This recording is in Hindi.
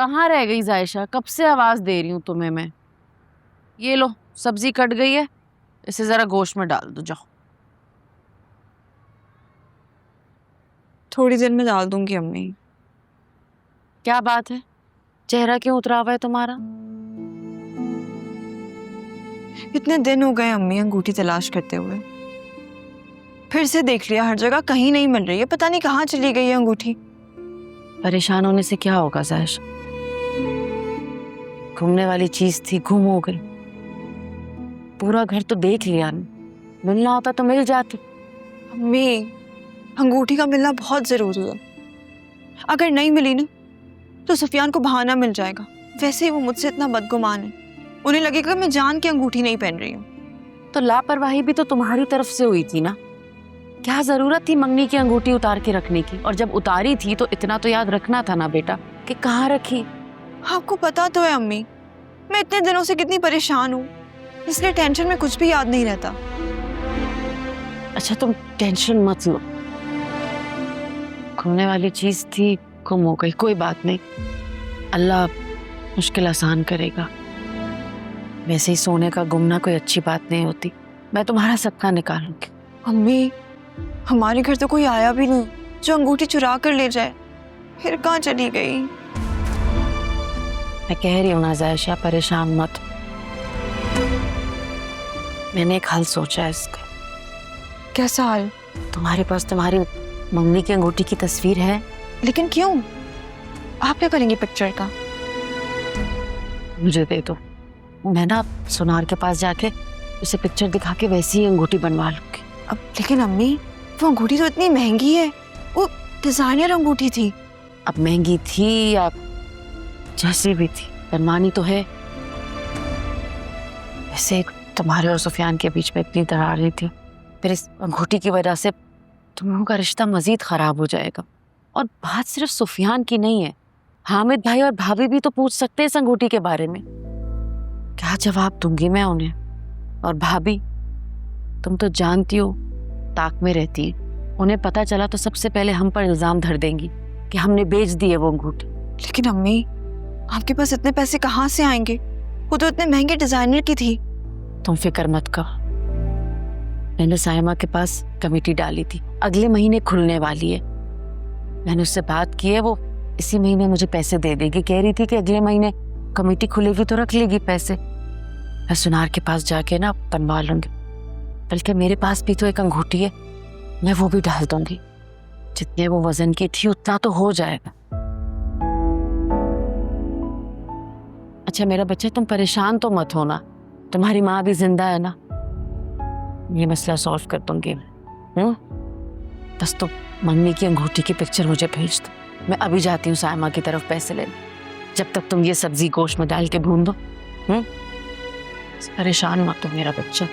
कहाँ रह गई जायशा? कब से आवाज दे रही हूँ तुम्हें मैं। ये लो सब्जी कट गई है, इसे जरा गोश्त में डाल दो, जाओ। थोड़ी देर में डाल दूंगी अम्मी। क्या बात है, चेहरा क्यों उतरा हुआ है तुम्हारा? इतने दिन हो गए अम्मी अंगूठी तलाश करते हुए, फिर से देख लिया हर जगह, कहीं नहीं मिल रही है। पता नहीं कहाँ चली गई है अंगूठी। परेशान होने से क्या होगा जायशा, घूमने वाली चीज थी, गुम हो गई। पूरा घर तो देख लिया, मिलना होता तो मिल जाती। अम्मी अंगूठी का मिलना बहुत जरूरी है। अगर नहीं मिली ना तो सुफियान को बहाना मिल जाएगा। वैसे ही वो मुझसे इतना बदगुमान है, उन्हें लगेगा मैं जान के अंगूठी नहीं पहन रही हूँ। तो लापरवाही भी तो तुम्हारी तरफ से हुई थी ना। क्या जरूरत थी मंगनी की अंगूठी उतार के रखने की? और जब उतारी थी तो इतना तो याद रखना था ना बेटा कि कहाँ रखी। आपको पता तो है अम्मी, मैं इतने दिनों से कितनी परेशान हूँ, इसलिए टेंशन में कुछ भी याद नहीं रहता। अच्छा तुम टेंशन मत लो, घूमने वाली चीज थी, गुम हो गई, कोई बात नहीं, अल्लाह मुश्किल आसान करेगा। वैसे ही सोने का गुमना कोई अच्छी बात नहीं होती, मैं तुम्हारा सपना निकालूंगी। अम्मी हमारे घर तो कोई आया भी नहीं जो अंगूठी चुरा कर ले जाए, फिर कहाँ चली गई? मैं कह रही हूँ ना जायशा, परेशान मत। मैंने एक हल सोचा है इसका। कैसा हाल? तुम्हारे पास तुम्हारी मंगनी की अंगूठी की तस्वीर है? लेकिन क्यों? आप क्या करेंगे पिक्चर का? मुझे दे दो, मैं ना सुनार के पास जाके उसे पिक्चर दिखा के वैसी ही अंगूठी बनवा लूंगी। अब लेकिन अम्मी वो अंगूठी तो इतनी महंगी है, वो डिजाइनर अंगूठी थी। अब महंगी थी या जैसी भी थी, बनवानी तो है। वैसे तुम्हारे और सुफियान के बीच में इतनी दरार नहीं थी, फिर इस अंगूठी की वजह से तुम लोगों का रिश्ता मजीद खराब हो जाएगा। और बात सिर्फ सुफियान की नहीं है, हामिद भाई और भाभी भी तो पूछ सकते हैं इस अंगूठी के बारे में। क्या जवाब दूंगी मैं उन्हें? और भाभी तुम तो जानती हो ताक में रहती है, उन्हें पता चला तो सबसे पहले हम पर इल्जाम धर देंगी कि हमने बेच दी है वो अंगूठी। लेकिन अम्मी आपके पास इतने पैसे कहाँ से आएंगे? वो तो इतने महंगे डिजाइनर की थी। तुम फिक्र मत करो, मैंने सायमा के पास कमेटी डाली थी, अगले महीने खुलने वाली है। मैंने उससे बात की है, वो इसी महीने मुझे पैसे दे देगी। कह रही थी कि अगले महीने कमेटी खुलेगी तो रख लेगी पैसे। मैं सुनार के पास जाके ना बनवा लूंगी, बल्कि मेरे पास भी तो एक अंगूठी है, मैं वो भी डाल दूंगी। जितने वो वजन की थी उतना तो हो जाएगा। अच्छा मेरा बच्चा, तुम परेशान तो मत होना, तुम्हारी माँ भी जिंदा है ना, ये मसला सॉल्व कर दूंगी। बस तुम मंगनी की अंगूठी की पिक्चर मुझे भेज दो, मैं अभी जाती हूँ सायमा की तरफ पैसे लेने। जब तक तुम ये सब्जी गोश्त में डाल के भून दो। परेशान मत हो मेरा बच्चा।